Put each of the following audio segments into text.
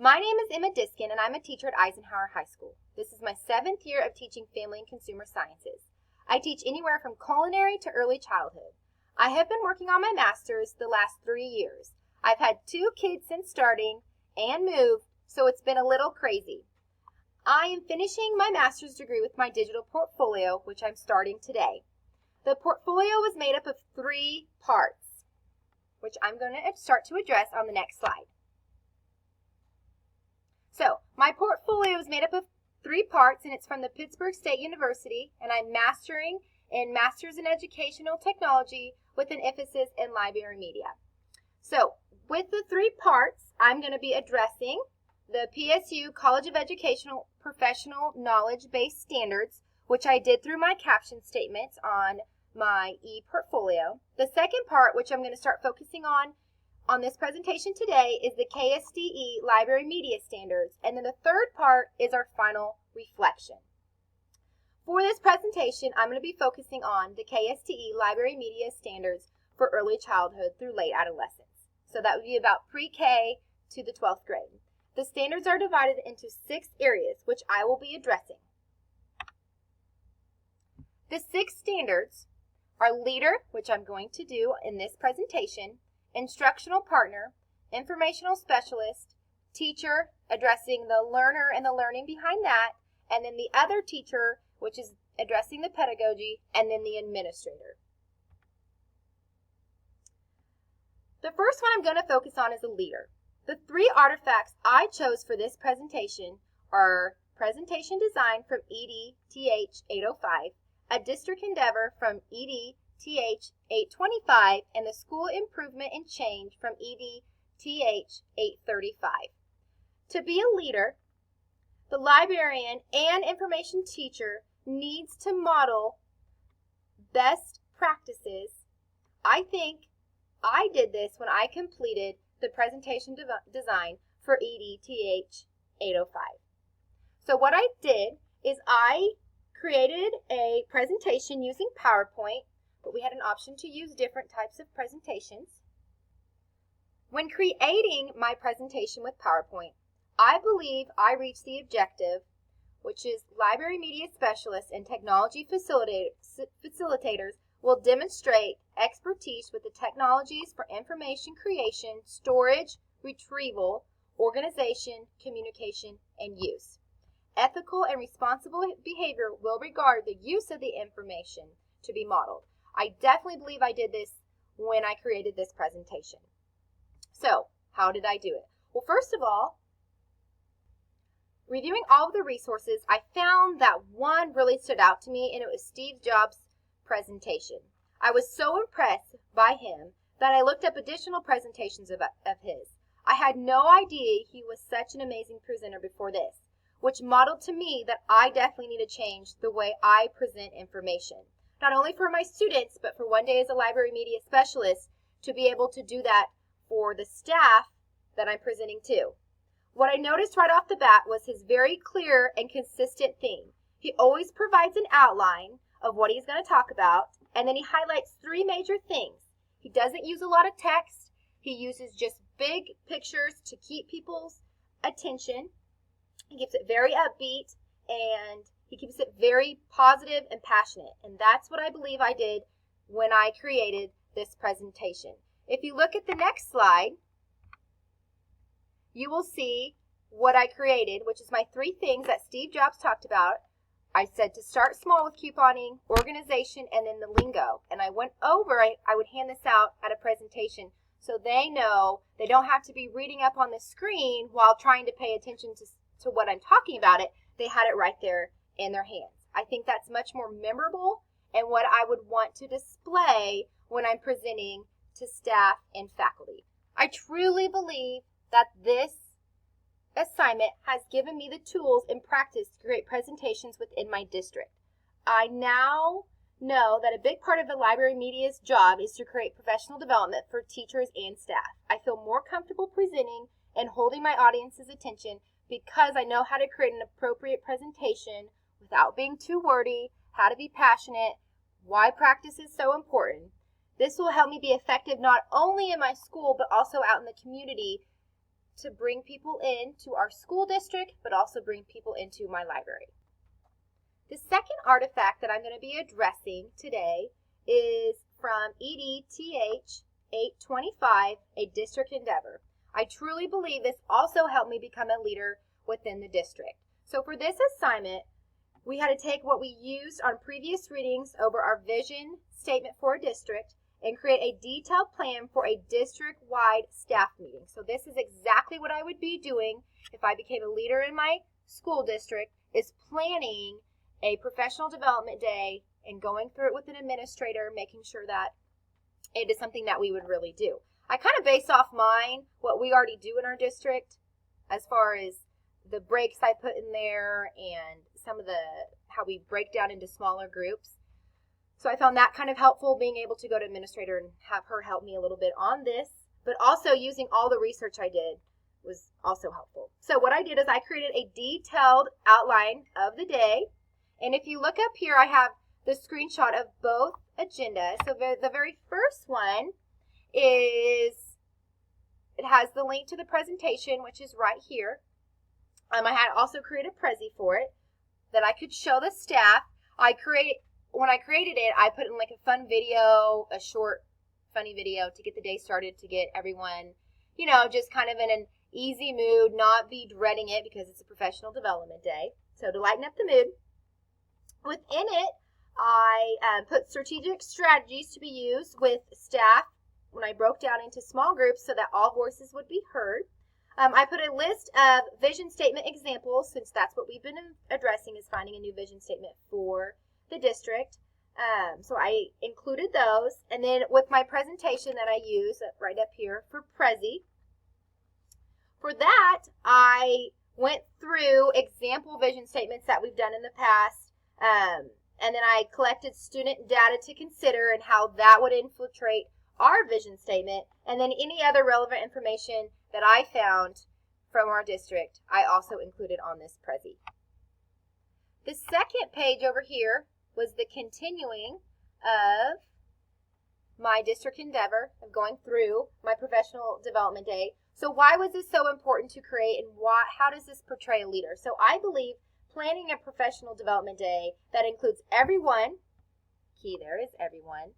My name is Emma Diskin, and I'm a teacher at Eisenhower High School. This is my 7th year of teaching family and consumer sciences. I teach anywhere from culinary to early childhood. I have been working on my master's the last 3 years. I've had 2 kids since starting and moved, so it's been a little crazy. I am finishing my master's degree with my digital portfolio, which I'm starting today. The portfolio was made up of 3 parts, which I'm going to start to address on the next slide. So, my portfolio is made up of 3 parts, and it's from the Pittsburgh State University, and I'm mastering in Masters in Educational Technology with an emphasis in library media. So, with the 3 parts, I'm going to be addressing the PSU College of Educational Professional Knowledge-Based Standards, which I did through my caption statements on my e-portfolio. The second part, which I'm going to start focusing on this presentation today, is the KSDE Library Media Standards, and then the third part is our final reflection. For this presentation, I'm going to be focusing on the KSDE Library Media Standards for early childhood through late adolescence. So that would be about pre-K to the 12th grade. The standards are divided into 6 areas, which I will be addressing. The 6 standards are leader, which I'm going to do in this presentation, instructional partner, informational specialist, teacher, addressing the learner and the learning behind that, and then the other teacher, which is addressing the pedagogy, and then the administrator. The first one I'm going to focus on is a leader. The 3 artifacts I chose for this presentation are presentation design from EDTH 805, a district endeavor from EDTH 825, and the school improvement and change from EDTH 835. To be a leader, the librarian and information teacher needs to model best practices. I think I did this when I completed the presentation design for EDTH 805. So what I did is I created a presentation using PowerPoint, but we had an option to use different types of presentations. When creating my presentation with PowerPoint, I believe I reached the objective, which is library media specialists and technology facilitators will demonstrate expertise with the technologies for information creation, storage, retrieval, organization, communication, and use. Ethical and responsible behavior will regard the use of the information to be modeled. I definitely believe I did this when I created this presentation. So, how did I do it? Well, first of all, reviewing all of the resources, I found that one really stood out to me, and it was Steve Jobs' presentation. I was so impressed by him that I looked up additional presentations of his. I had no idea he was such an amazing presenter before this, which modeled to me that I definitely need to change the way I present information, not only for my students, but for one day as a library media specialist to be able to do that for the staff that I'm presenting to. What I noticed right off the bat was his very clear and consistent theme. He always provides an outline of what he's going to talk about, and then he highlights 3 major things. He doesn't use a lot of text. He uses just big pictures to keep people's attention. He keeps it very upbeat, and he keeps it very positive and passionate. And that's what I believe I did when I created this presentation. If you look at the next slide, you will see what I created, which is my 3 things that Steve Jobs talked about. I said to start small with couponing, organization, and then the lingo. And I went over, I would hand this out at a presentation so they know they don't have to be reading up on the screen while trying to pay attention to what I'm talking about it. They had it right there in their hands. I think that's much more memorable and what I would want to display when I'm presenting to staff and faculty. I truly believe that this assignment has given me the tools and practice to create presentations within my district. I now know that a big part of the library media's job is to create professional development for teachers and staff. I feel more comfortable presenting and holding my audience's attention because I know how to create an appropriate presentation without being too wordy, how to be passionate, why practice is so important. This will help me be effective not only in my school but also out in the community to bring people into our school district, but also bring people into my library. The second artifact that I'm going to be addressing today is from EDTH 825, a district endeavor. I truly believe this also helped me become a leader within the district. So for this assignment, we had to take what we used on previous readings over our vision statement for a district and create a detailed plan for a district-wide staff meeting. So this is exactly what I would be doing if I became a leader in my school district, is planning a professional development day and going through it with an administrator, making sure that it is something that we would really do. I kind of base off mine, what we already do in our district, as far as the breaks I put in there and some of how we break down into smaller groups. So I found that kind of helpful, being able to go to administrator and have her help me a little bit on this, but also using all the research I did was also helpful. So what I did is I created a detailed outline of the day. And if you look up here, I have the screenshot of both agendas. So the very first one it has the link to the presentation, which is right here. I had also created a Prezi for it that I could show the staff. When I created it, I put in like a fun video, a short, funny video to get the day started, to get everyone, just kind of in an easy mood, not be dreading it because it's a professional development day. So to lighten up the mood. Within it, I put strategic strategies to be used with staff when I broke down into small groups so that all voices would be heard. I put a list of vision statement examples, since that's what we've been addressing, is finding a new vision statement for the district. So I included those. And then with my presentation that I use right up here for Prezi, for that, I went through example vision statements that we've done in the past. And then I collected student data to consider and how that would infiltrate our vision statement. And then any other relevant information that I found from our district, I also included on this Prezi. The second page over here was the continuing of my district endeavor of going through my professional development day. So why was this so important to create, and how does this portray a leader? So I believe planning a professional development day that includes everyone, key there is everyone.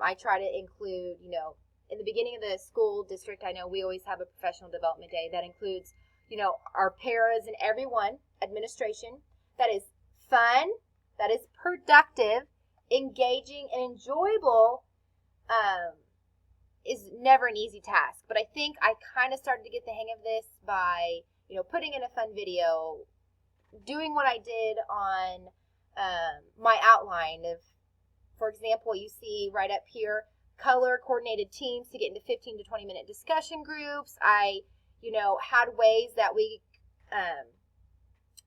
I try to include, in the beginning of the school district, I know we always have a professional development day that includes, our paras and everyone, administration, that is fun, that is productive, engaging, and enjoyable, is never an easy task. But I think I kind of started to get the hang of this by, putting in a fun video, doing what I did on my outline of, for example, you see right up here, color coordinated teams to get into 15 to 20 minute discussion groups. I, had ways that we,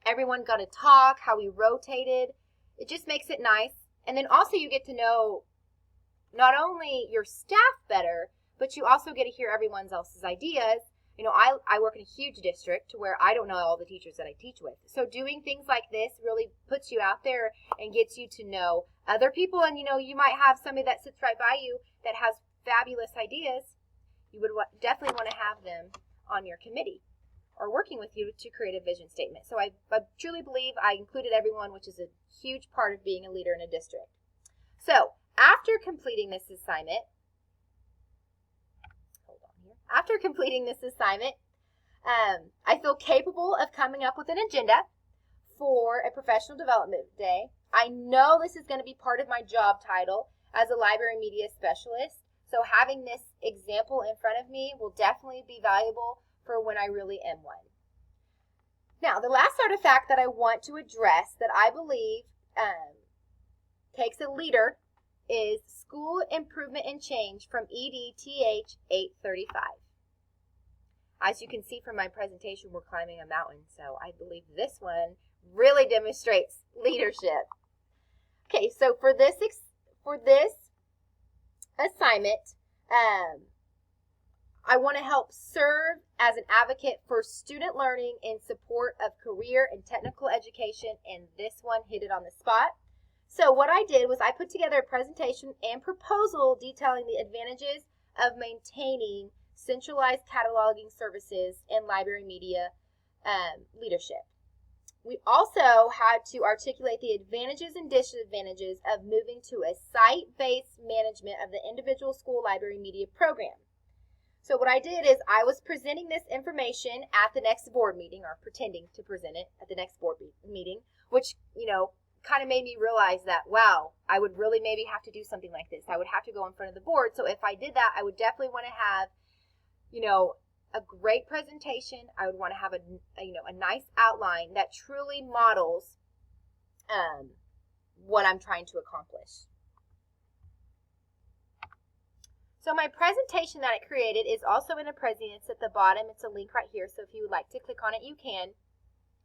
everyone got to talk, how we rotated. It just makes it nice. And then also you get to know not only your staff better, but you also get to hear everyone else's ideas. I work in a huge district where I don't know all the teachers that I teach with. So doing things like this really puts you out there and gets you to know other people. And, you might have somebody that sits right by you that has fabulous ideas. You would definitely want to have them on your committee or working with you to create a vision statement. So I truly believe I included everyone, which is a huge part of being a leader in a district. So after completing this assignment, I feel capable of coming up with an agenda for a professional development day. I know this is going to be part of my job title as a library media specialist. So having this example in front of me will definitely be valuable for when I really am one. Now, the last artifact that I want to address that I believe takes a leader is School Improvement and Change from EDTH 835. As you can see from my presentation, we're climbing a mountain, so I believe this one really demonstrates leadership. Okay, so for this assignment, I want to help serve as an advocate for student learning in support of career and technical education, and this one hit it on the spot. So what I did was I put together a presentation and proposal detailing the advantages of maintaining centralized cataloging services, and library media leadership. We also had to articulate the advantages and disadvantages of moving to a site-based management of the individual school library media program. So what I did is I was presenting this information at the next board meeting, or pretending to present it at the next board meeting, which, kind of made me realize that, wow, I would really maybe have to do something like this. I would have to go in front of the board. So if I did that, I would definitely want to have, a great presentation. I would want to have a nice outline that truly models what I'm trying to accomplish. So my presentation that I created is also in a Prezi. It's at the bottom. It's a link right here. So if you would like to click on it, you can.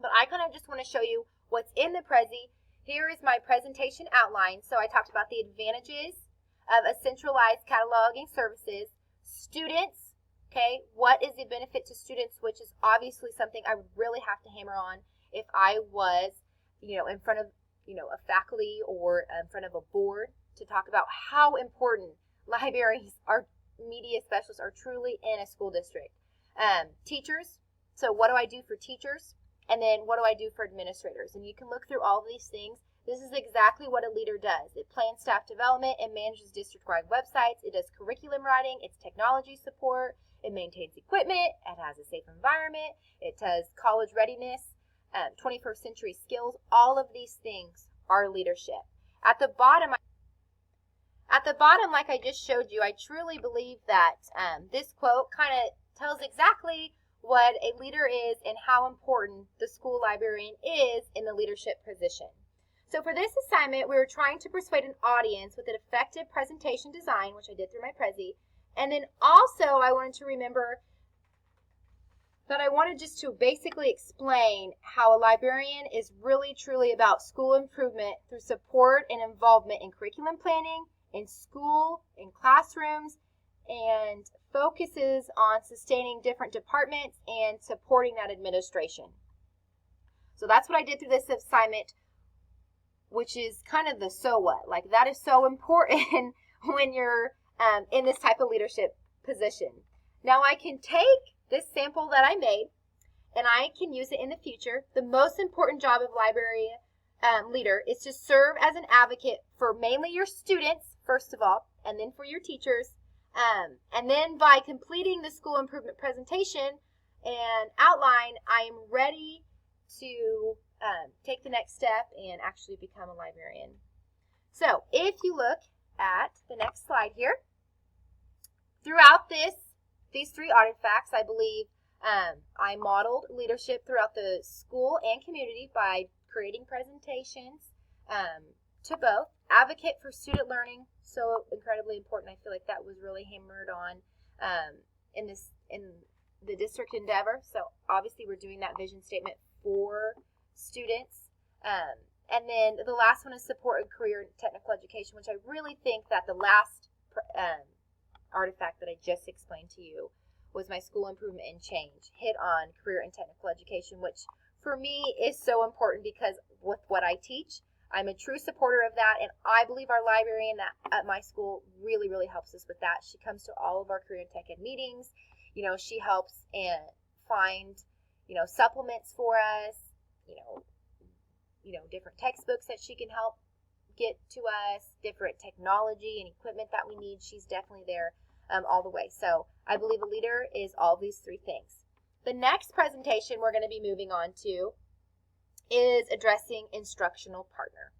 But I kind of just want to show you what's in the Prezi. Here is my presentation outline. So I talked about the advantages of a centralized cataloging services, students. Okay, what is the benefit to students, which is obviously something I would really have to hammer on if I was, in front of, a faculty or in front of a board to talk about how important libraries, our media specialists are truly in a school district. Teachers, so what do I do for teachers? And then what do I do for administrators? And you can look through all of these things. This is exactly what a leader does. It plans staff development and manages district-wide websites. It does curriculum writing. It's technology support. It maintains equipment. It has a safe environment. It does college readiness, 21st century skills. All of these things are leadership. At the bottom, like I just showed you, I truly believe that this quote kind of tells exactly what a leader is and how important the school librarian is in the leadership position. So for this assignment, we were trying to persuade an audience with an effective presentation design, which I did through my Prezi. And then also I wanted to remember that I wanted just to basically explain how a librarian is really truly about school improvement through support and involvement in curriculum planning, in school, in classrooms, and focuses on sustaining different departments and supporting that administration. So that's what I did through this assignment, which is kind of the so what. Like, that is so important when you're in this type of leadership position. Now I can take this sample that I made and I can use it in the future. The most important job of library leader is to serve as an advocate for mainly your students, first of all, and then for your teachers. And then by completing the school improvement presentation and outline, I am ready to take the next step and actually become a librarian. So if you look at the next slide here, throughout these three artifacts, I believe I modeled leadership throughout the school and community by creating presentations to both. Advocate for student learning, so incredibly important. I feel like that was really hammered on in the district endeavor. So obviously we're doing that vision statement for students. And then the last one is support and career and technical education, which I really think that the last artifact that I just explained to you was my school improvement and change, hit on career and technical education, which for me is so important because with what I teach, I'm a true supporter of that, and I believe our librarian at my school really, really helps us with that. She comes to all of our career and tech ed meetings. She helps and find, supplements for us, different textbooks that she can help get to us, different technology and equipment that we need. She's definitely there all the way. So I believe a leader is all these three things. The next presentation we're going to be moving on to is addressing instructional partner.